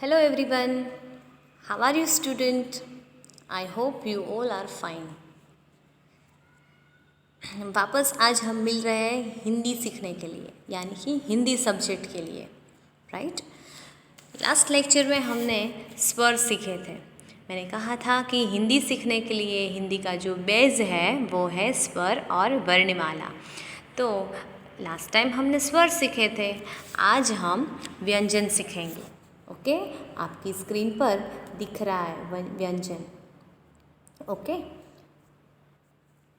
Hello everyone, how are you student? I hope you all are fine. वापस आज हम मिल रहे हैं हिंदी सीखने के लिए यानी कि हिंदी सब्जेक्ट के लिए, राइट? लास्ट लेक्चर में हमने स्वर सीखे थे। मैंने कहा था कि हिंदी सीखने के लिए हिंदी का जो बेस है वो है स्वर और वर्णमाला। तो लास्ट टाइम हमने स्वर सीखे थे, आज हम व्यंजन सीखेंगे। ओके, आपकी स्क्रीन पर दिख रहा है व्यंजन। ओके,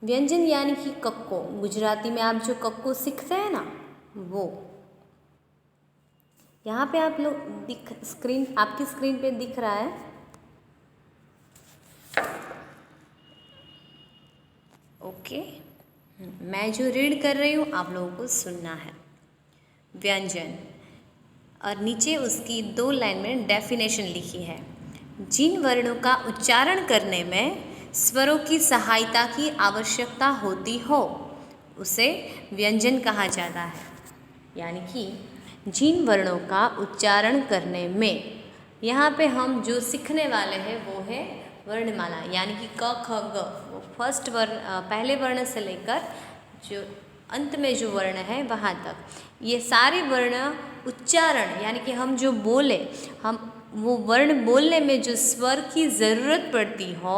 व्यंजन यानी कि कक्को, गुजराती में आप जो कक्को सीखते हैं ना वो। यहाँ पे आप लोग आपकी स्क्रीन पे दिख रहा है। ओके, मैं जो रीड कर रही हूँ आप लोगों को सुनना है। व्यंजन, और नीचे उसकी 2 लाइन में डेफिनेशन लिखी है। जिन वर्णों का उच्चारण करने में स्वरों की सहायता की आवश्यकता होती हो उसे व्यंजन कहा जाता है। यानी कि जिन वर्णों का उच्चारण करने में, यहाँ पे हम जो सीखने वाले हैं वो है वर्णमाला, यानी कि क ख ग, वो फर्स्ट वर्ण, पहले वर्ण से लेकर जो अंत में जो वर्ण है वहाँ तक, ये सारे वर्ण उच्चारण यानी कि हम जो बोले, हम वो वर्ण बोलने में जो स्वर की ज़रूरत पड़ती हो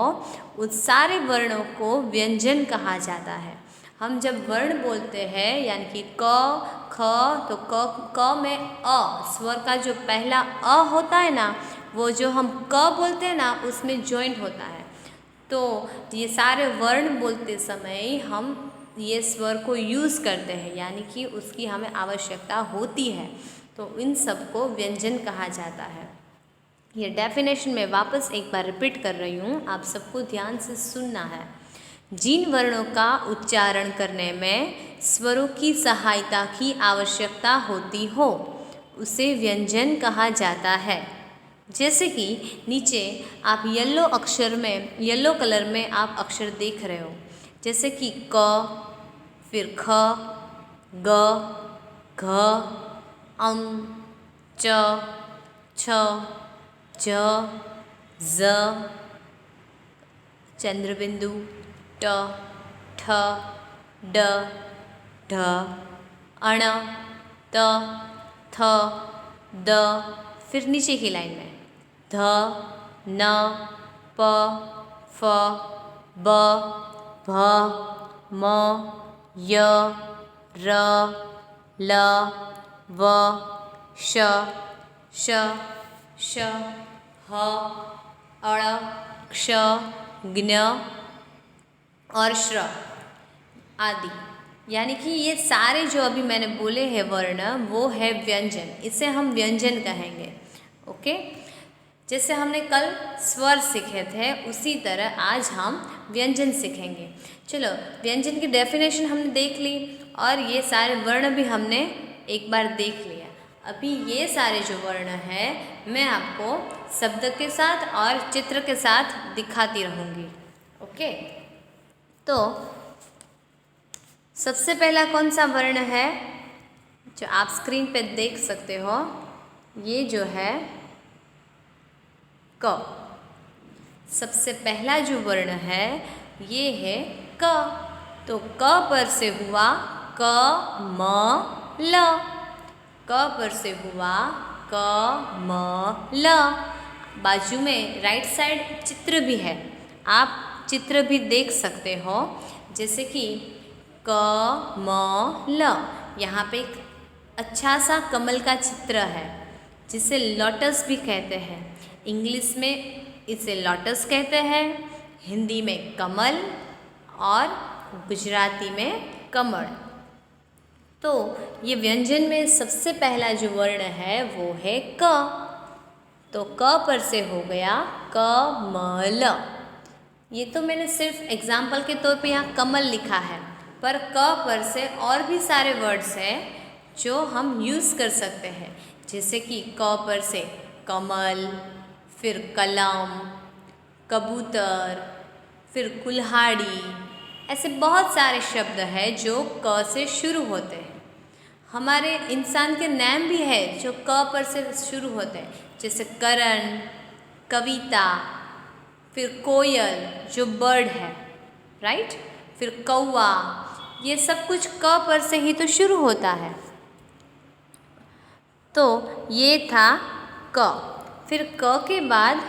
उस सारे वर्णों को व्यंजन कहा जाता है। हम जब वर्ण बोलते हैं यानी कि क ख, तो क में अ स्वर का जो पहला अ होता है ना, वो जो हम क बोलते हैं ना उसमें जॉइंट होता है। तो ये सारे वर्ण बोलते समय हम ये स्वर को यूज़ करते हैं, यानी कि उसकी हमें आवश्यकता होती है, तो इन सब को व्यंजन कहा जाता है। ये डेफिनेशन में वापस एक बार रिपीट कर रही हूँ, आप सबको ध्यान से सुनना है। जिन वर्णों का उच्चारण करने में स्वरों की सहायता की आवश्यकता होती हो उसे व्यंजन कहा जाता है। जैसे कि नीचे आप येलो कलर में आप अक्षर देख रहे हो, जैसे कि क, फिर ख, ग, घ, अं, च, छ, ज, ज, चंद्रबिंदु, ट, ठ, ड, ढ, अण, त, थ, द, फिर नीचे की लाइन में ध, न, प, फ, ब, भ, म, य, र, ल, व, श, श, श, ह, अण, क्ष, ज्ञ और श्र आदि। यानी कि ये सारे जो अभी मैंने बोले हैं वर्ण वो है व्यंजन, इसे हम व्यंजन कहेंगे। ओके, जैसे हमने कल स्वर सीखे थे उसी तरह आज हम व्यंजन सीखेंगे। चलो, व्यंजन की डेफिनेशन हमने देख ली और ये सारे वर्ण भी हमने एक बार देख लिया। अभी ये सारे जो वर्ण हैं मैं आपको शब्द के साथ और चित्र के साथ दिखाती रहूँगी। ओके, तो सबसे पहला कौन सा वर्ण है जो आप स्क्रीन पे देख सकते हो, ये जो है क। सबसे पहला जो वर्ण है ये है क, तो क पर से हुआ क म ल, क पर से हुआ क म ल। बाजू में राइट साइड चित्र भी है, आप चित्र भी देख सकते हो, जैसे कि क म ल। यहाँ पे एक अच्छा सा कमल का चित्र है जिसे लोटस भी कहते हैं। इंग्लिश में इसे लोटस कहते हैं, हिंदी में कमल और गुजराती में कमल। तो ये व्यंजन में सबसे पहला जो वर्ण है वो है क, तो क पर से हो गया क म ल। ये तो मैंने सिर्फ एग्जाम्पल के तौर पे यहाँ कमल लिखा है, पर क पर से और भी सारे वर्ड्स हैं जो हम यूज़ कर सकते हैं, जैसे कि क पर से कमल, फिर कलम, कबूतर, फिर कुल्हाड़ी, ऐसे बहुत सारे शब्द हैं जो क से शुरू होते हैं। हमारे इंसान के नाम भी है जो क पर से शुरू होते हैं, जैसे करण, कविता, फिर कोयल जो बर्ड है, राइट, फिर कौवा, ये सब कुछ क पर से ही तो शुरू होता है। तो ये था क। फिर क के बाद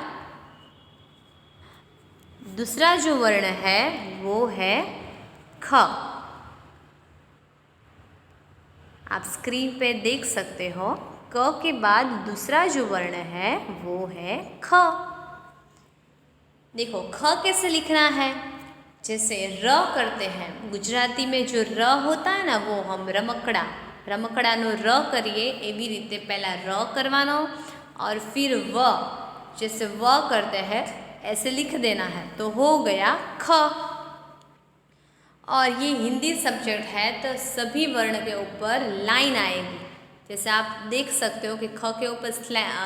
दूसरा जो वर्ण है वो है ख। आप स्क्रीन पे देख सकते हो, क के बाद दूसरा जो वर्ण है वो है ख। देखो ख कैसे लिखना है, जैसे र करते हैं, गुजराती में जो र होता है ना वो हम રમકડાનો र करिए एवी रीते पहला र करवानो और फिर व, जैसे व करते हैं ऐसे लिख देना है, तो हो गया ख। और ये हिंदी सब्जेक्ट है तो सभी वर्ण के ऊपर लाइन आएगी, जैसे आप देख सकते हो कि ख के ऊपर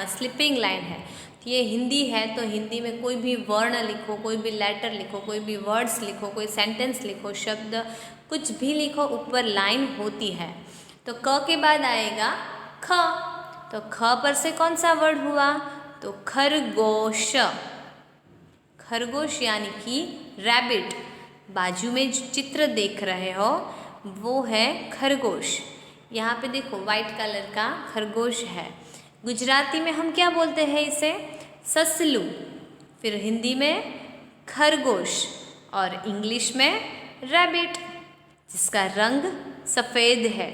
स्लिपिंग लाइन है। तो ये हिंदी है तो हिंदी में कोई भी वर्ण लिखो, कोई भी लेटर लिखो, कोई भी वर्ड्स लिखो, कोई सेंटेंस लिखो, शब्द कुछ भी लिखो, ऊपर लाइन होती है। तो क के बाद आएगा ख। तो ख पर से कौन सा वर्ड हुआ, तो खरगोश। खरगोश यानी कि रैबिट। बाजू में जो चित्र देख रहे हो वो है खरगोश। यहाँ पे देखो वाइट कलर का खरगोश है। गुजराती में हम क्या बोलते हैं इसे, ससलू। फिर हिंदी में खरगोश और इंग्लिश में रैबिट, जिसका रंग सफ़ेद है,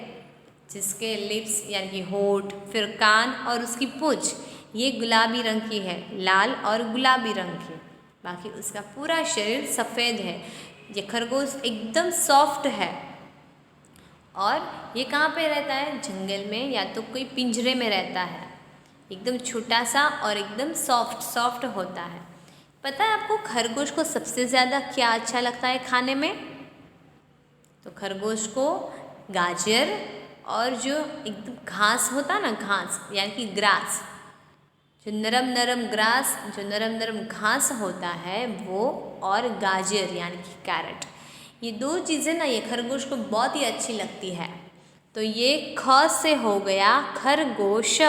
जिसके लिप्स यानी कि होठ, फिर कान और उसकी पूंछ ये गुलाबी रंग की है, लाल और गुलाबी रंग की। बाकी उसका पूरा शरीर सफ़ेद है। ये खरगोश एकदम सॉफ्ट है। और ये कहाँ पे रहता है, जंगल में या तो कोई पिंजरे में रहता है। एकदम छोटा सा और एकदम सॉफ्ट होता है। पता है आपको खरगोश को सबसे ज़्यादा क्या अच्छा लगता है खाने में, तो खरगोश को गाजर और जो एकदम घास होता है ना, घास यानी कि ग्रास, जो नरम नरम घास होता है वो, और गाजर यानी कि कैरेट, ये दो चीज़ें ना ये खरगोश को बहुत ही अच्छी लगती है। तो ये ख से हो गया खरगोश।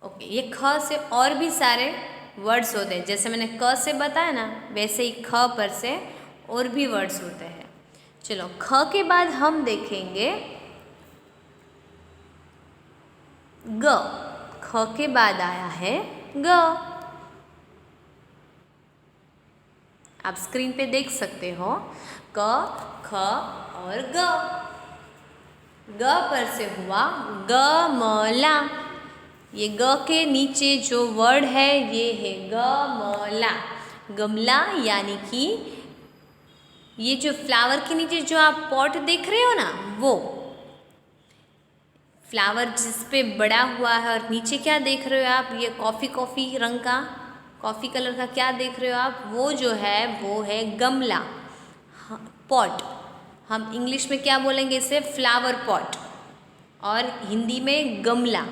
ओके, ये ख से और भी सारे वर्ड्स होते हैं, जैसे मैंने क से बताया ना वैसे ही ख पर से और भी वर्ड्स होते हैं। चलो ख के बाद हम देखेंगे ग। ख के बाद आया है ग। आप स्क्रीन पे देख सकते हो क, ख और ग। ग पर से हुआ गमला। ये ग के नीचे जो वर्ड है ये है गमला। गमला यानी कि ये जो फ्लावर के नीचे जो आप पॉट देख रहे हो ना, वो फ्लावर जिस पे बड़ा हुआ है, और नीचे क्या देख रहे हो आप, ये कॉफ़ी रंग का, कॉफ़ी कलर का क्या देख रहे हो आप, वो जो है वो है गमला, पॉट। हम इंग्लिश में क्या बोलेंगे इसे, फ्लावर पॉट, और हिंदी में गमला,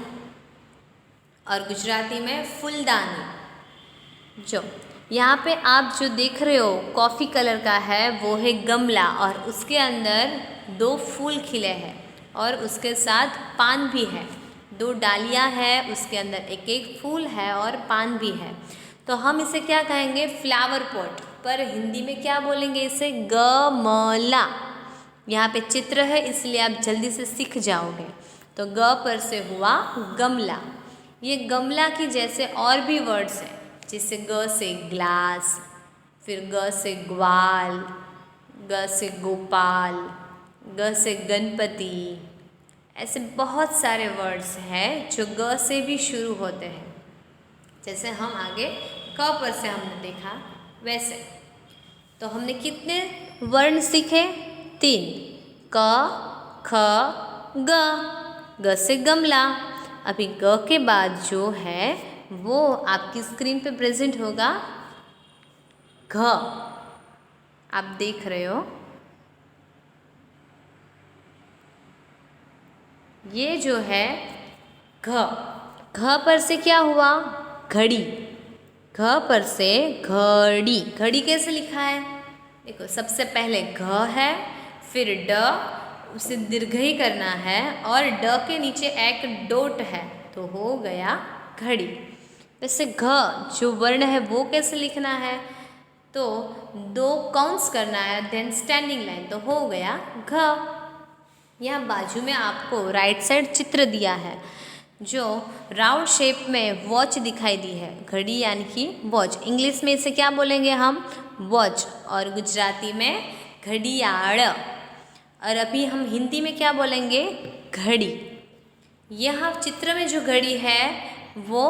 और गुजराती में फूलदानी। जो यहाँ पे आप जो देख रहे हो कॉफ़ी कलर का है वो है गमला, और उसके अंदर 2 फूल खिले हैं और उसके साथ पान भी है। 2 डालियाँ है, उसके अंदर एक एक फूल है और पान भी है। तो हम इसे क्या कहेंगे, फ्लावर पॉट, पर हिंदी में क्या बोलेंगे इसे, गमला। यहाँ पे चित्र है इसलिए आप जल्दी से सीख जाओगे। तो ग पर से हुआ गमला। ये गमला की जैसे और भी वर्ड्स हैं, जैसे ग से ग्लास, फिर ग से ग्वाल, ग से गोपाल, ग से गणपति। ऐसे बहुत सारे वर्ड्स हैं जो ग से भी शुरू होते हैं। जैसे हम आगे क पर से हमने देखा वैसे। तो हमने कितने वर्ण सीखे, 3, क, ख, ग। ग से गमला। अभी ग के बाद जो है वो आपकी स्क्रीन पे प्रेजेंट होगा घ। आप देख रहे हो ये जो है घ। घ पर से क्या हुआ, घड़ी। घ पर से घड़ी। घड़ी कैसे लिखा है, देखो सबसे पहले घ है, फिर ड, उसे दीर्घई करना है और ड के नीचे एक डॉट है तो हो गया घड़ी। वैसे घ जो वर्ण है वो कैसे लिखना है, तो 2 काउंट्स करना है, देन स्टैंडिंग लाइन, तो हो गया घ। यहाँ बाजू में आपको राइट साइड चित्र दिया है जो राउंड शेप में वॉच दिखाई दी है, घड़ी यानी कि वॉच। इंग्लिश में इसे क्या बोलेंगे हम, वॉच, और गुजराती में घड़ियाल, और अभी हम हिंदी में क्या बोलेंगे, घड़ी। यह चित्र में जो घड़ी है वो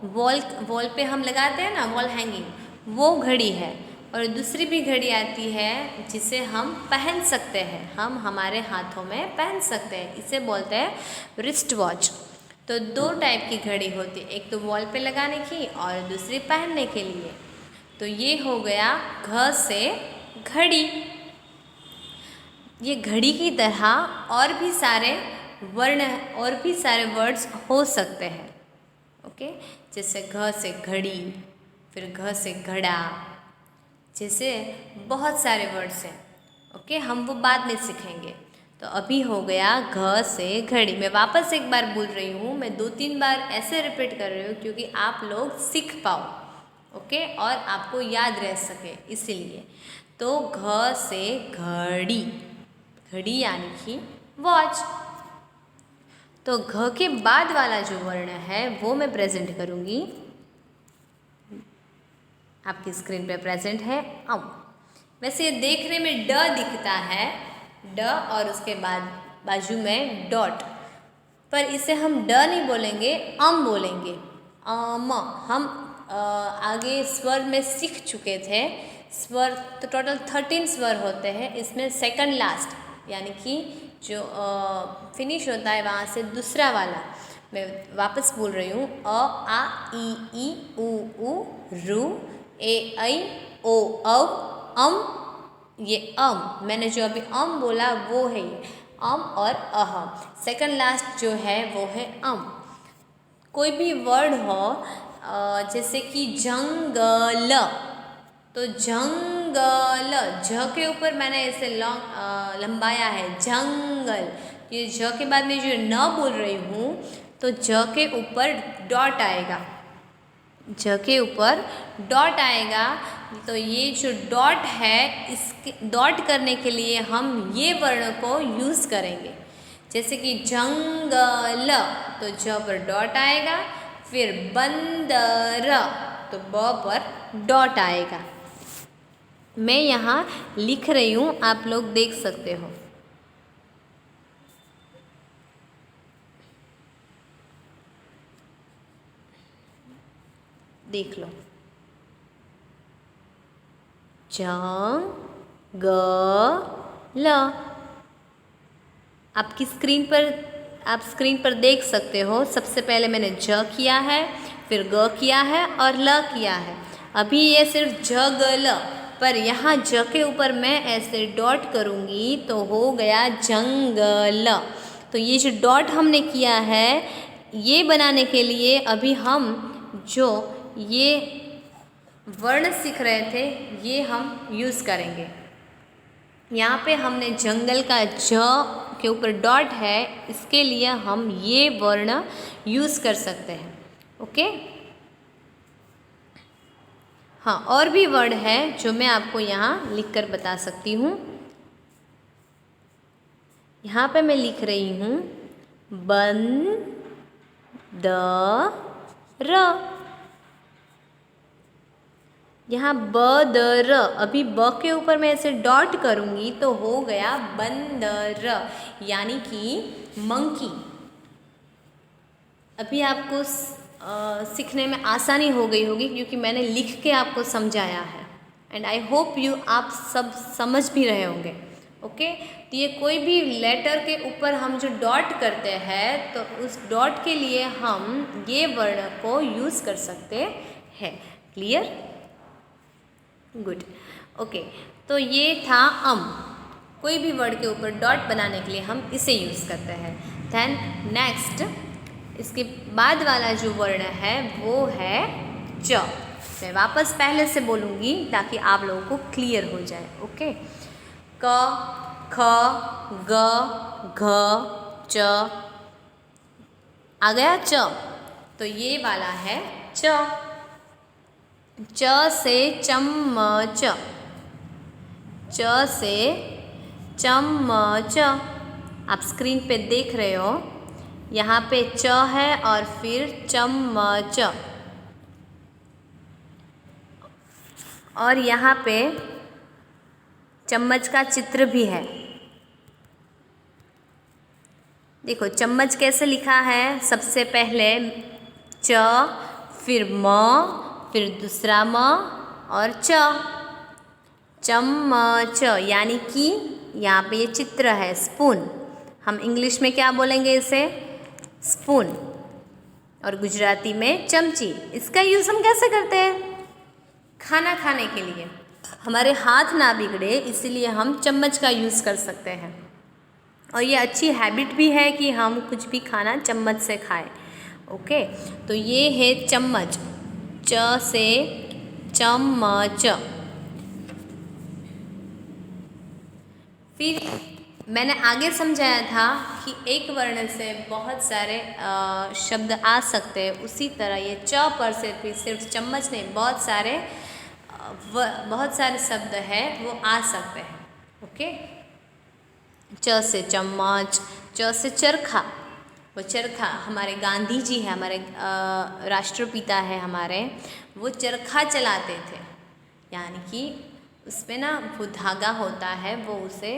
वॉल पे हम लगाते हैं ना, वॉल हैंगिंग, वो घड़ी है। और दूसरी भी घड़ी आती है जिसे हम पहन सकते हैं, हम हमारे हाथों में पहन सकते हैं, इसे बोलते हैं रिस्ट वॉच। तो 2 टाइप की घड़ी होती है, एक तो वॉल पे लगाने की और दूसरी पहनने के लिए। तो ये हो गया घ से घड़ी। ये घड़ी की तरह और भी सारे वर्ण और भी सारे वर्ड्स हो सकते हैं। ओके, जैसे घ से घड़ी, फिर घ से घड़ा, जैसे बहुत सारे वर्ड्स हैं। ओके, हम वो बाद में सीखेंगे। तो अभी हो गया घ से घड़ी। मैं वापस एक बार बोल रही हूँ, मैं 2-3 बार ऐसे रिपीट कर रही हूँ क्योंकि आप लोग सीख पाओ, ओके, और आपको याद रह सके इसीलिए। तो घ से घड़ी, घड़ी यानी कि वॉच। तो घ के बाद वाला जो वर्ण है वो मैं प्रेजेंट करूँगी। आपकी स्क्रीन पे प्रेजेंट है अम। वैसे ये देखने में ड दिखता है, ड और उसके बाद बाजू में डॉट, पर इसे हम ड नहीं बोलेंगे, अम बोलेंगे। हम आगे स्वर में सीख चुके थे। स्वर तो टोटल 13 स्वर होते हैं, इसमें सेकंड लास्ट यानी कि जो फिनिश होता है वहाँ से दूसरा वाला मैं वापस बोल रही हूँ। अ आ ई उ ऊ रू ए ऐ ओ औ अम। ये अम, मैंने जो अभी अम बोला वो है ये अम, और अह। सेकंड लास्ट जो है वो है अम। कोई भी वर्ड हो जैसे कि जंगल, तो जंगल, झ के ऊपर मैंने ऐसे लंबाया है जंगल। ये झ के बाद में जो न बोल रही हूँ तो झ के ऊपर डॉट आएगा, झ के ऊपर डॉट आएगा। तो ये जो डॉट है, इसके डॉट करने के लिए हम ये वर्ण को यूज़ करेंगे। जैसे कि जंगल, तो ज पर डॉट आएगा, फिर बंदर, तो ब पर डॉट आएगा। मैं यहाँ लिख रही हूँ, आप लोग देख सकते हो। देख लो, जंगल। आपकी स्क्रीन पर, आप स्क्रीन पर देख सकते हो। सबसे पहले मैंने ज किया है, फिर ग किया है और ल किया है। अभी ये सिर्फ जगल, पर यहाँ ज के ऊपर मैं ऐसे डॉट करूँगी तो हो गया जंगल। तो ये जो डॉट हमने किया है, ये बनाने के लिए अभी हम जो ये वर्ण सीख रहे थे ये हम यूज़ करेंगे। यहाँ पे हमने जंगल का ज के ऊपर डॉट है, इसके लिए हम ये वर्ण यूज़ कर सकते हैं। ओके, हाँ, और भी वर्ड है जो मैं आपको यहाँ लिखकर बता सकती हूँ। यहाँ पे मैं लिख रही हूँ बंदर। यहाँ ब द र, अभी ब के ऊपर मैं ऐसे डॉट करूँगी तो हो गया बंदर, यानी कि मंकी। अभी आपको सीखने में आसानी हो गई होगी क्योंकि मैंने लिख के आपको समझाया है, एंड आई होप यू आप सब समझ भी रहे होंगे। ओके, तो ये कोई भी लेटर के ऊपर हम जो डॉट करते हैं तो उस डॉट के लिए हम ये वर्ण को यूज़ कर सकते हैं। Clear, good. ओके, तो ये था अम। कोई भी वर्ड के ऊपर डॉट बनाने के लिए हम इसे यूज़ करते हैं। देन नेक्स्ट, इसके बाद वाला जो वर्ण है वो है च। मैं वापस पहले से बोलूँगी ताकि आप लोगों को क्लियर हो जाए। ओके, क, ख, ग, घ, च, आ गया च, तो ये वाला है च। च से चम्मच, च से चम्मच। आप स्क्रीन पे देख रहे हो, यहाँ पे च है और फिर चम्मच, और यहाँ पे चम्मच का चित्र भी है। देखो चम्मच कैसे लिखा है, सबसे पहले च, फिर म, फिर दूसरा म और च, चम्मच। यानी कि यहाँ पे ये चित्र है स्पून, हम इंग्लिश में क्या बोलेंगे इसे, स्पून, और गुजराती में चमची। इसका यूज़ हम कैसे करते हैं, खाना खाने के लिए, हमारे हाथ ना बिगड़े इसीलिए हम चम्मच का यूज़ कर सकते हैं। और ये अच्छी हैबिट भी है कि हम कुछ भी खाना चम्मच से खाएं। ओके, तो ये है चम्मच, च से चम्मच। फिर मैंने आगे समझाया था कि एक वर्ण से बहुत सारे शब्द आ सकते हैं, उसी तरह ये च पर से फिर सिर्फ चम्मच नहीं, बहुत सारे शब्द हैं वो आ सकते हैं। ओके, च से चम्मच, च से चरखा, वो चरखा हमारे गांधी जी हैं, हमारे राष्ट्रपिता है हमारे, वो चरखा चलाते थे, यानी कि उसमें ना वो धागा होता है वो उसे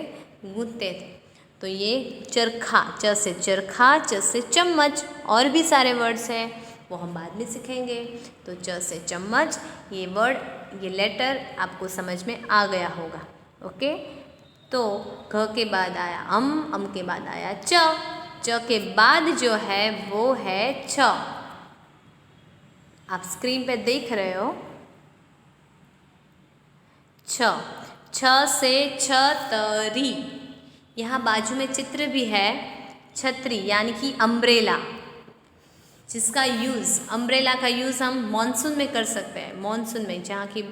गूंथते थे। तो ये चरखा, च से चरखा, च से चम्मच, और भी सारे वर्ड्स हैं वो हम बाद में सीखेंगे। तो च से चम्मच, ये वर्ड, ये लेटर आपको समझ में आ गया होगा। ओके, तो घ के बाद आया अम के बाद आया च के बाद जो है वो है छ। आप स्क्रीन पे देख रहे हो, छ से छतरी, यहाँ बाजू में चित्र भी है, छतरी यानी कि अम्ब्रेला, जिसका यूज़, अम्ब्रेला का यूज़ हम मॉनसून में कर सकते हैं। मॉनसून में जहाँ की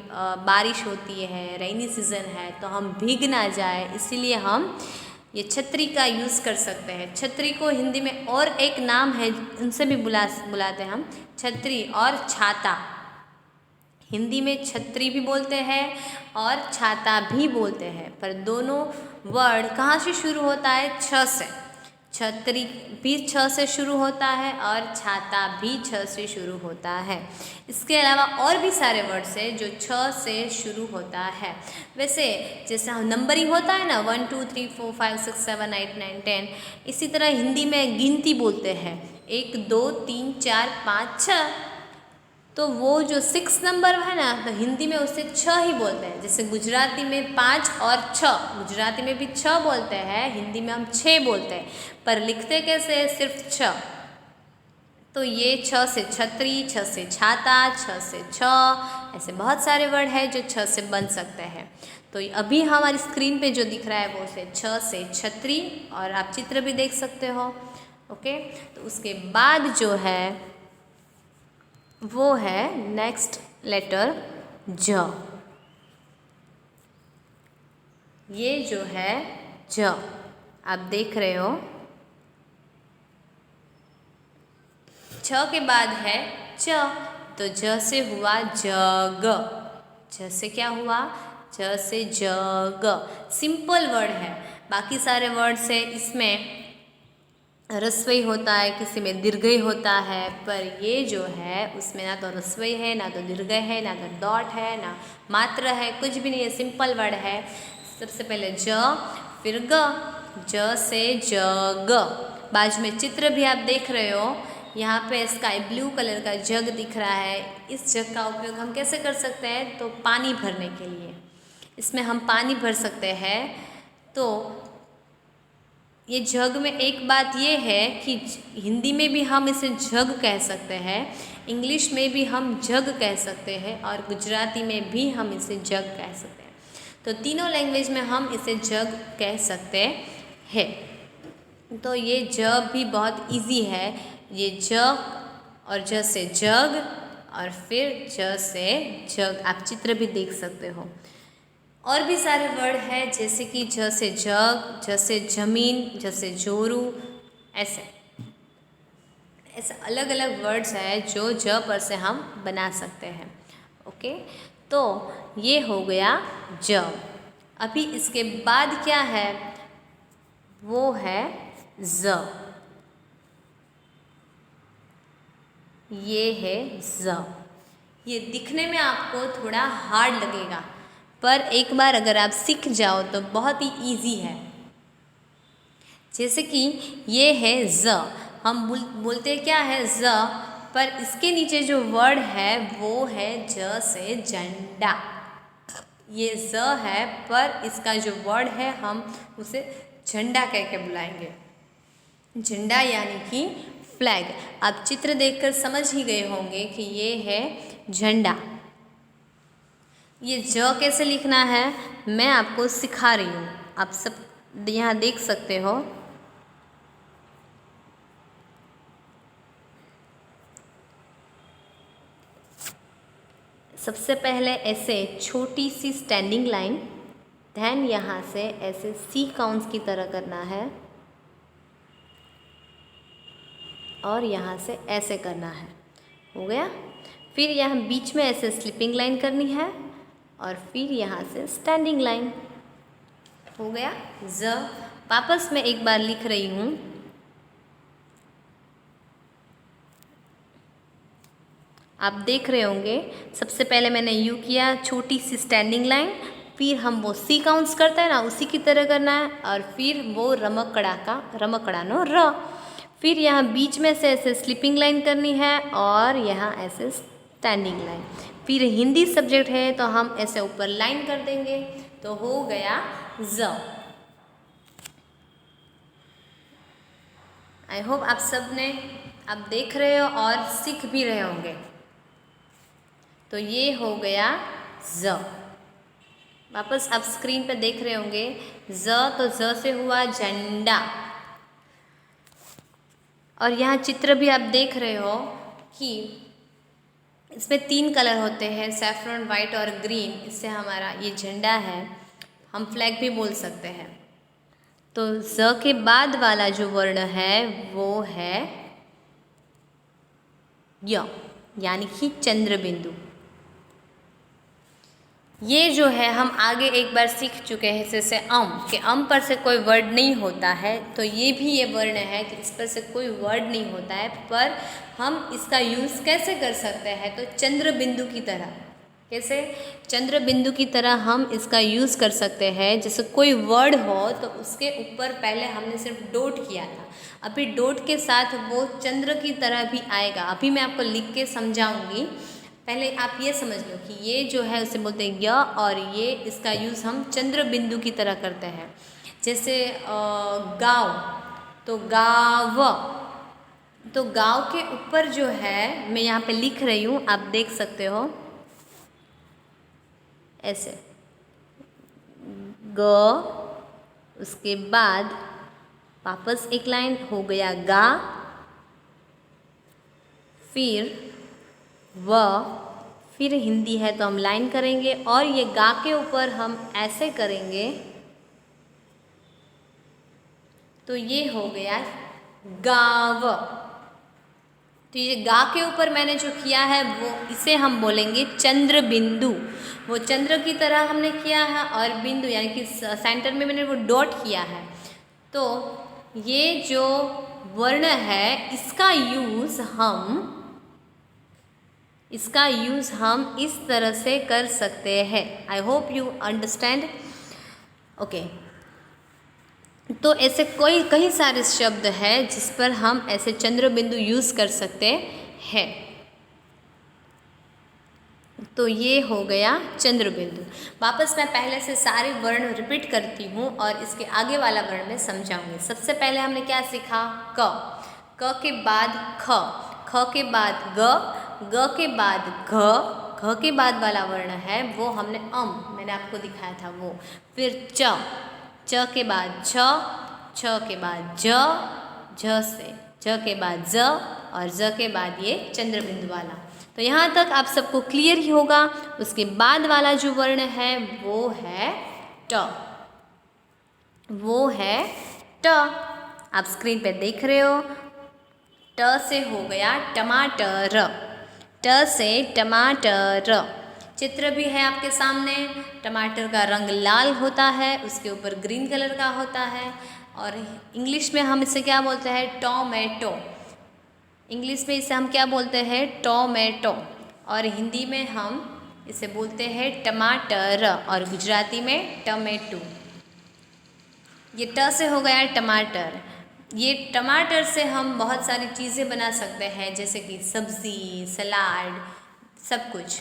बारिश होती है, रेनी सीज़न है, तो हम भीग ना जाए इसीलिए हम ये छतरी का यूज़ कर सकते हैं। छतरी को हिंदी में और एक नाम है, उनसे भी बुलाते हैं हम, छतरी और छाता। हिंदी में छतरी भी बोलते हैं और छाता भी बोलते हैं, पर दोनों वर्ड कहाँ से शुरू होता है, छ से। छतरी भी छ से शुरू होता है और छाता भी छ से शुरू होता है। इसके अलावा और भी सारे वर्ड्स हैं जो छ से शुरू होता है। वैसे जैसे नंबरिंग होता है ना, 1 2 3 4 5 6 7 8 9 10, इसी तरह हिंदी में गिनती बोलते हैं, 1 2 3 4 5 6, तो वो जो 6 नंबर है ना, तो हिंदी में उसे छ ही बोलते हैं। जैसे गुजराती में 5 और 6, गुजराती में भी छ बोलते हैं, हिंदी में हम 6 बोलते हैं, पर लिखते कैसे है, सिर्फ छ। तो ये छ से छतरी, छ से छाता, छ से छ, ऐसे बहुत सारे वर्ड हैं जो छ से बन सकते हैं। तो अभी हमारी स्क्रीन पे जो दिख रहा है वो से छ से छतरी, और आप चित्र भी देख सकते हो। ओके, तो उसके बाद जो है वो है नेक्स्ट लेटर ज। ये जो है ज, आप देख रहे हो, छ के बाद है च, तो ज से हुआ जग, ज से क्या हुआ, ज से जग। सिंपल वर्ड है, बाकी सारे वर्ड से इसमें रस्वई होता है, किसी में दीर्घई होता है, पर ये जो है उसमें ना तो रस्वई है, ना तो दीर्घई है, ना तो डॉट है, ना मात्र है, कुछ भी नहीं है, सिंपल वर्ड है। सबसे पहले ज, फिर ग, ज से जग। बाजू में चित्र भी आप देख रहे हो, यहाँ पे स्काई ब्लू कलर का जग दिख रहा है। इस जग का उपयोग हम कैसे कर सकते हैं, तो पानी भरने के लिए इसमें हम पानी भर सकते हैं। तो ये जग में एक बात ये है कि हिंदी में भी हम इसे जग कह सकते हैं, इंग्लिश में भी हम जग कह सकते हैं, और गुजराती में भी हम इसे जग कह सकते हैं। तो तीनों लैंग्वेज में हम इसे जग कह सकते हैं। तो ये जग भी बहुत इजी है, ये जग और ज से जग और फिर ज से जग, आप चित्र भी देख सकते हो। और भी सारे वर्ड हैं जैसे कि ज से जग, ज से जमीन, ज से जोरू, ऐसे ऐसे अलग अलग वर्ड्स हैं जो ज पर से हम बना सकते हैं। ओके, तो ये हो गया ज। अभी इसके बाद क्या है, वो है ज। ये है ज। ये दिखने में आपको थोड़ा हार्ड लगेगा, पर एक बार अगर आप सीख जाओ तो बहुत ही इजी है। जैसे कि ये है ज, हम बोलते क्या है ज, पर इसके नीचे जो वर्ड है वो है ज से झंडा। ये ज है, पर इसका जो वर्ड है हम उसे झंडा कह के बुलाएंगे। झंडा यानी कि फ्लैग। आप चित्र देखकर समझ ही गए होंगे कि ये है झंडा। ये ज कैसे लिखना है मैं आपको सिखा रही हूँ, आप सब यहाँ देख सकते हो। सबसे पहले ऐसे छोटी सी स्टैंडिंग लाइन, देन यहाँ से ऐसे सी काउंट्स की तरह करना है और यहाँ से ऐसे करना है। हो गया। फिर यहाँ बीच में ऐसे स्लिपिंग लाइन करनी है और फिर यहाँ से स्टैंडिंग लाइन। हो गया ज। वापस मैं एक बार लिख रही हूँ। आप देख रहे होंगे, सबसे पहले मैंने यू किया, छोटी सी स्टैंडिंग लाइन, फिर हम वो सी काउंट्स करते हैं ना, उसी की तरह करना है, और फिर वो रमकड़ा का रमकड़ा नो र। फिर यहाँ बीच में से ऐसे स्लिपिंग लाइन करनी है और यहाँ ऐसे स्टैंडिंग लाइन। फिर हिंदी सब्जेक्ट है तो हम ऐसे ऊपर लाइन कर देंगे, तो हो गया ज। आई होप आप सब ने, आप देख रहे हो और सीख भी रहे होंगे। तो ये हो गया ज। वापस आप स्क्रीन पर देख रहे होंगे ज, तो ज से हुआ झंडा। और यहाँ चित्र भी आप देख रहे हो कि इसमें 3 कलर होते हैं, सैफरन, वाइट और ग्रीन। इससे हमारा ये झंडा है, हम फ्लैग भी बोल सकते हैं। तो ज के बाद वाला जो वर्ण है वो है य, यानी कि चंद्र बिंदु। ये जो है हम आगे एक बार सीख चुके हैं, जैसे कि अम पर से कोई वर्ड नहीं होता है, तो ये भी ये वर्ण है कि इस पर से कोई वर्ड नहीं होता है, पर हम इसका यूज़ कैसे कर सकते हैं, तो चंद्र बिंदु की तरह। कैसे? चंद्र बिंदु की तरह हम इसका यूज़ कर सकते हैं। जैसे कोई वर्ड हो तो उसके ऊपर पहले हमने सिर्फ डॉट किया था, अभी डॉट के साथ वो चंद्र की तरह भी आएगा। अभी मैं आपको लिख के समझाऊंगी, पहले आप ये समझ लो कि ये जो है उसे बोलते हैं य, और ये इसका यूज़ हम चंद्र बिंदु की तरह करते हैं। जैसे गाँव, तो गाँव, तो गाँव के ऊपर जो है मैं यहाँ पे लिख रही हूँ, आप देख सकते हो ऐसे ग, उसके बाद वापस एक लाइन हो गया गा, फिर व, फिर हिंदी है तो हम लाइन करेंगे और ये गा के ऊपर हम ऐसे करेंगे, तो ये हो गया गाव। तो ये गा के ऊपर मैंने जो किया है वो इसे हम बोलेंगे चंद्र बिंदु। वो चंद्र की तरह हमने किया है और बिंदु यानी कि सेंटर में मैंने वो डॉट किया है। तो ये जो वर्ण है इसका यूज़ हम इस तरह से कर सकते हैं। I hope you understand. Okay, तो ऐसे कई सारे शब्द हैं जिस पर हम ऐसे चंद्र बिंदु यूज़ कर सकते हैं। तो ये हो गया चंद्र बिंदु। वापस मैं पहले से सारे वर्ण रिपीट करती हूँ और इसके आगे वाला वर्ण में समझाऊंगी। सबसे पहले हमने क्या सीखा? क के बाद ख, ख के बाद ग के बाद घ के बाद वाला वर्ण है वो हमने मैंने आपको दिखाया था वो। फिर च के बाद छ के बाद झ से ज के बाद ज और ज के बाद ये चंद्र बिंदु वाला। तो यहाँ तक आप सबको क्लियर ही होगा। उसके बाद वाला जो वर्ण है वो है ट, वो है ट। आप स्क्रीन पे देख रहे हो, ट से हो गया टमाटर, ट से टमाटर। चित्र भी है आपके सामने। टमाटर का रंग लाल होता है, उसके ऊपर ग्रीन कलर का होता है, और इंग्लिश में हम इसे क्या बोलते हैं, टोमेटो। इंग्लिश में इसे हम क्या बोलते हैं, टोमेटो, और हिंदी में हम इसे बोलते हैं टमाटर, और गुजराती में टमेटू। ये ट से हो गया टमाटर। ये टमाटर से हम बहुत सारी चीज़ें बना सकते हैं, जैसे कि सब्ज़ी, सलाद, सब कुछ।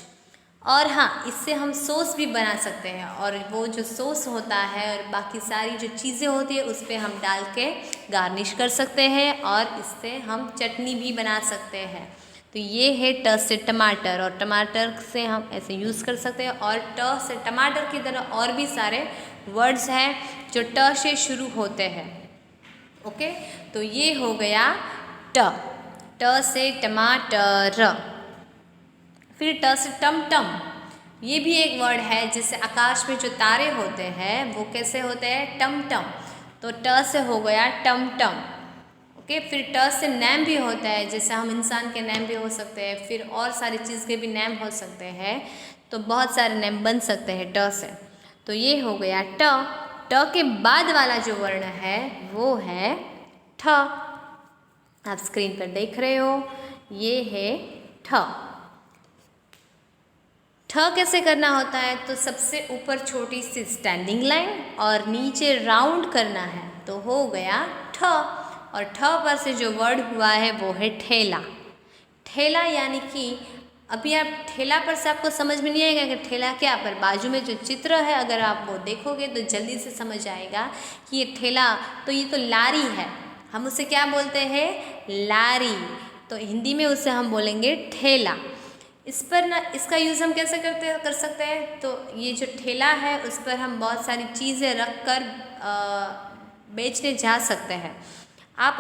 और हाँ, इससे हम सॉस भी बना सकते हैं, और वो जो सॉस होता है और बाकी सारी जो चीज़ें होती है उस पर हम डाल के गार्निश कर सकते हैं, और इससे हम चटनी भी बना सकते हैं। तो ये है ट से टमाटर, और टमाटर से हम ऐसे यूज़ कर सकते हैं। और ट से टमाटर की तरह और भी सारे वर्ड्स हैं जो ट से शुरू होते हैं। ओके, तो ये हो गया ट, ट से टमाटर। फिर ट से टमटम। ये भी एक वर्ड है, जैसे आकाश में जो तारे होते हैं वो कैसे होते हैं, टमटम। तो ट से हो गया टमटम। ओके, फिर ट से नेम भी होता है, जैसे हम इंसान के नेम भी हो सकते हैं, फिर और सारी चीज़ के भी नेम हो सकते हैं। तो बहुत सारे नेम बन सकते हैं ट से। तो ये हो गया ट। ट के बाद वाला जो वर्ण है वो है ठ। आप स्क्रीन पर देख रहे हो, ये है ठ। ठ कैसे करना होता है, तो सबसे ऊपर छोटी सी स्टैंडिंग लाइन और नीचे राउंड करना है, तो हो गया ठ। और ठ पर से जो वर्ड हुआ है वो है ठेला। ठेला यानी कि अभी आप ठेला पर से आपको समझ में नहीं आएगा कि ठेला क्या, पर बाजू में जो चित्र है अगर आप वो देखोगे तो जल्दी से समझ आएगा कि ये ठेला, तो ये तो लारी है। हम उसे क्या बोलते हैं, लारी। तो हिंदी में उसे हम बोलेंगे ठेला। इस पर ना, इसका यूज़ हम कैसे कर सकते हैं, तो ये जो ठेला है उस पर हम बहुत सारी चीज़ें रख कर बेचने जा सकते हैं। आप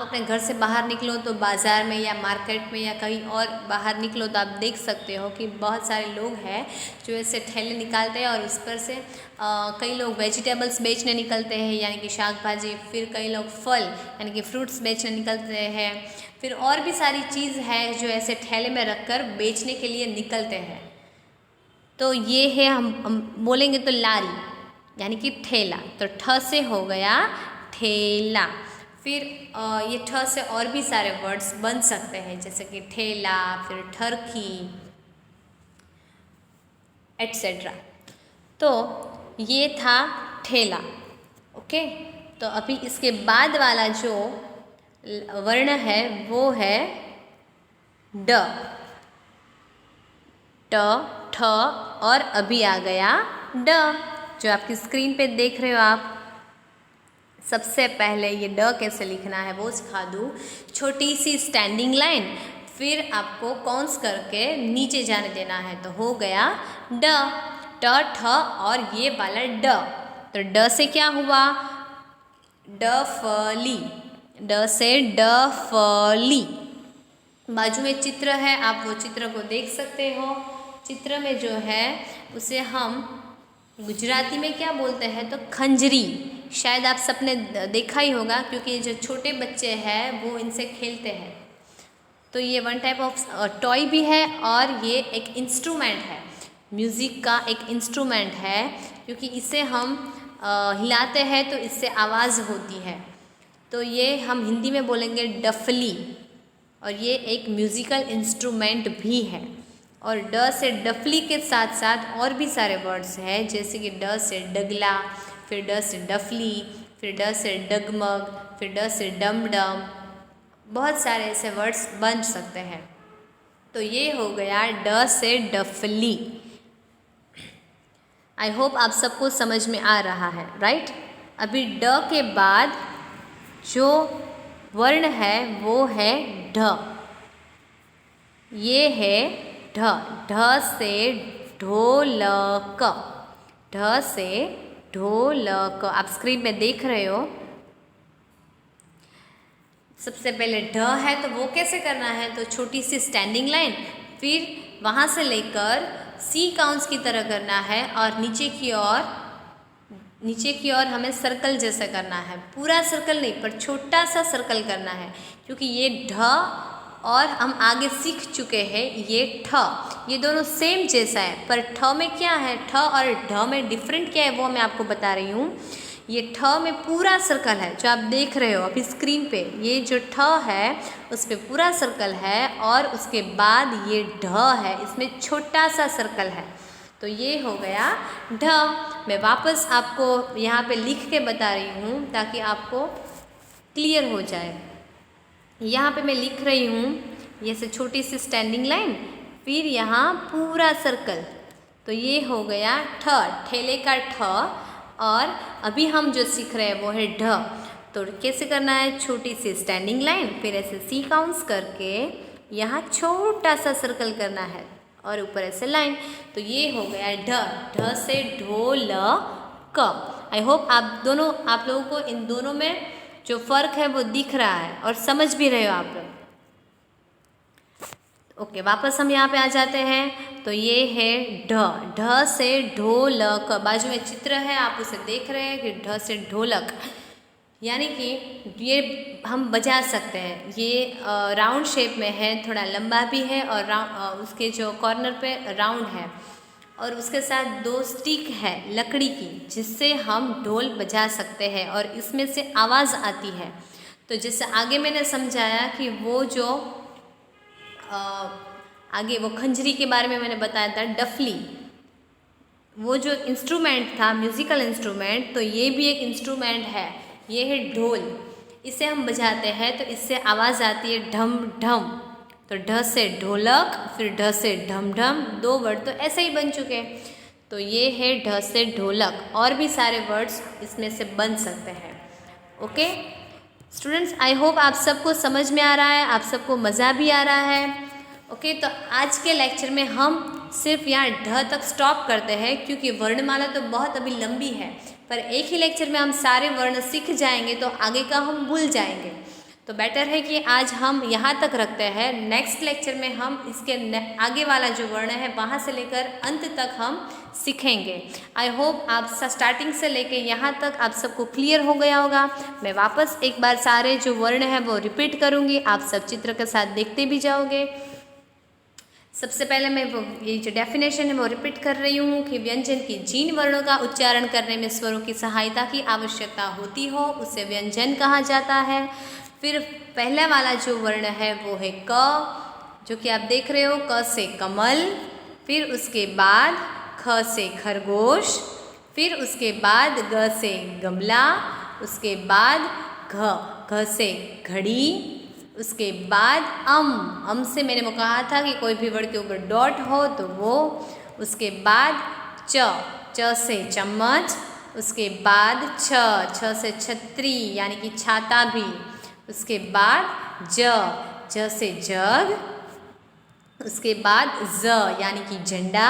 अपने घर से बाहर निकलो तो बाज़ार में या मार्केट में या कहीं और बाहर निकलो तो आप देख सकते हो कि बहुत सारे लोग हैं जो ऐसे ठेले निकालते हैं, और उस पर से कई लोग वेजिटेबल्स बेचने निकलते हैं, यानी कि शाक भाजी। फिर कई लोग फल यानी कि फ्रूट्स बेचने निकलते हैं। फिर और भी सारी चीज़ है जो ऐसे ठेले में रखकर बेचने के लिए निकलते हैं। तो ये है, हम बोलेंगे तो लारी यानी कि ठेला। तो ठ से हो गया ठेला। फिर ये ठ से और भी सारे वर्ड्स बन सकते हैं, जैसे कि ठेला, फिर ठरकी, एट्सेट्रा। तो ये था ठेला। ओके, तो अभी इसके बाद वाला जो वर्ण है वो है ड। ट, ठ और अभी आ गया ड, जो आपकी स्क्रीन पे देख रहे हो आप। सबसे पहले ये ड कैसे लिखना है वो सिखा दूँ। छोटी सी स्टैंडिंग लाइन, फिर आपको कौंस करके नीचे जाने देना है, तो हो गया ड। ट, ठ और ये वाला ड। तो ड से क्या हुआ, डफली। ड से डफली। बाजू में चित्र है, आप वो चित्र को देख सकते हो। चित्र में जो है उसे हम गुजराती में क्या बोलते हैं, तो खंजरी। शायद आप सबने देखा ही होगा, क्योंकि जो छोटे बच्चे हैं वो इनसे खेलते हैं। तो ये वन टाइप ऑफ टॉय भी है, और ये एक इंस्ट्रूमेंट है, म्यूज़िक का एक इंस्ट्रूमेंट है, क्योंकि इसे हम हिलाते हैं तो इससे आवाज़ होती है। तो ये हम हिंदी में बोलेंगे डफली, और ये एक म्यूज़िकल इंस्ट्रूमेंट भी है। और ड से डफली के साथ साथ और भी सारे वर्ड्स हैं, जैसे कि ड से डगला, फिर ड से डफली, फिर ड से डगमग, फिर ड से डमडम। बहुत सारे ऐसे वर्ड्स बन सकते हैं। तो ये हो गया ड से डफली। आई होप आप सबको समझ में आ रहा है, राइट। अभी ड के बाद जो वर्ण है वो है ढ। ये है ढ। ढ से ढोलक। ढ से ढोलक। आप स्क्रीन में देख रहे हो। सबसे पहले ढ है तो वो कैसे करना है, तो छोटी सी स्टैंडिंग लाइन, फिर वहाँ से लेकर सी काउंट्स की तरह करना है और नीचे की ओर हमें सर्कल जैसा करना है। पूरा सर्कल नहीं पर छोटा सा सर्कल करना है, क्योंकि ये ढ और हम आगे सीख चुके हैं ये ठ, ये दोनों सेम जैसा है, पर ठ में क्या है, ठ और ढ में डिफरेंट क्या है वो मैं आपको बता रही हूँ। ये ठ में पूरा सर्कल है, जो आप देख रहे हो अभी स्क्रीन पे, ये जो ठ है उस पर पूरा सर्कल है, और उसके बाद ये ढ है, इसमें छोटा सा सर्कल है। तो ये हो गया ढ। मैं वापस आपको यहाँ पे लिख के बता रही हूँ ताकि आपको क्लियर हो जाए। यहाँ पे मैं लिख रही हूँ, ये से छोटी सी स्टैंडिंग लाइन, फिर यहाँ पूरा सर्कल, तो ये हो गया ठ, ठेले का ठ। और अभी हम जो सीख रहे हैं वो है ढ। तो कैसे करना है, छोटी सी स्टैंडिंग लाइन, फिर ऐसे सी काउंट्स करके यहाँ छोटा सा सर्कल करना है और ऊपर ऐसे लाइन, तो ये हो गया ढ। ढ से ढोल क। आई होप आप लोगों को इन दोनों में जो फ़र्क है वो दिख रहा है और समझ भी रहे हो आप लोग। ओके, वापस हम यहाँ पे आ जाते हैं। तो ये है ढ। ढ से ढोलक, बाजू में चित्र है आप उसे देख रहे हैं कि ढ से ढोलक, यानी कि ये हम बजा सकते हैं। ये राउंड शेप में है, थोड़ा लंबा भी है और उसके जो कॉर्नर पे राउंड है, और उसके साथ 2 स्टिक है लकड़ी की, जिससे हम ढोल बजा सकते हैं और इसमें से आवाज़ आती है। तो जैसे आगे मैंने समझाया कि वो जो आगे वो खंजरी के बारे में मैंने बताया था, डफली, वो जो इंस्ट्रूमेंट था, म्यूज़िकल इंस्ट्रूमेंट, तो ये भी एक इंस्ट्रूमेंट है। ये है ढोल, इसे हम बजाते हैं तो इससे आवाज़ आती है ढम ढम। तो ढ से ढोलक, फिर ढ से ढम ढम, 2 वर्ड तो ऐसे ही बन चुके। तो ये है ढ से ढोलक, और भी सारे वर्ड्स इसमें से बन सकते हैं। ओके स्टूडेंट्स, आई होप आप सबको समझ में आ रहा है, आप सबको मज़ा भी आ रहा है। ओके, तो आज के लेक्चर में हम सिर्फ यहाँ ढ तक स्टॉप करते हैं, क्योंकि वर्णमाला तो बहुत अभी लंबी है, पर एक ही लेक्चर में हम सारे वर्ण सीख जाएंगे तो आगे का हम भूल जाएंगे। तो बेटर है कि आज हम यहाँ तक रखते हैं। नेक्स्ट लेक्चर में हम इसके आगे वाला जो वर्ण है वहाँ से लेकर अंत तक हम सीखेंगे। आई होप आप स्टार्टिंग से लेकर यहाँ तक आप सबको क्लियर हो गया होगा। मैं वापस एक बार सारे जो वर्ण हैं वो रिपीट करूँगी, आप सब चित्र के साथ देखते भी जाओगे। सबसे पहले मैं ये जो डेफिनेशन है वो रिपीट कर रही हूँ कि व्यंजन की जिन वर्णों का उच्चारण करने में स्वरों की सहायता की आवश्यकता होती हो उसे व्यंजन कहा जाता है। फिर पहला वाला जो वर्ण है वो है क, जो कि आप देख रहे हो, क से कमल, फिर उसके बाद ख से खरगोश, फिर उसके बाद ग से गमला, उसके बाद घ से घड़ी, उसके बाद अम से मैंने वो कहा था कि कोई भी वर्ड के ऊपर डॉट हो तो वो, उसके बाद च से चम्मच, उसके बाद छ से छतरी यानी कि छाता भी, उसके बाद ज से जग, उसके बाद ज यानी कि झंडा,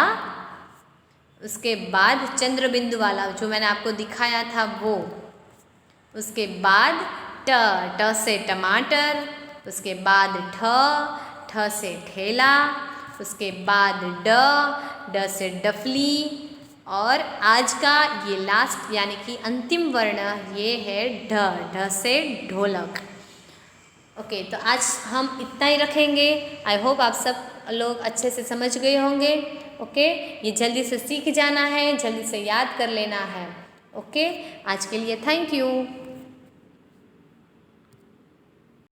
उसके बाद चंद्र बिंदु वाला जो मैंने आपको दिखाया था वो, उसके बाद ट से टमाटर, उसके बाद ठ से ठेला, उसके बाद ड से डफली, और आज का ये लास्ट यानी कि अंतिम वर्ण ये है ढ से ढोलक। ओके, तो आज हम इतना ही रखेंगे। आई होप आप सब लोग अच्छे से समझ गए होंगे। ओके, ये जल्दी से सीख जाना है, जल्दी से याद कर लेना है। ओके, आज के लिए थैंक यू।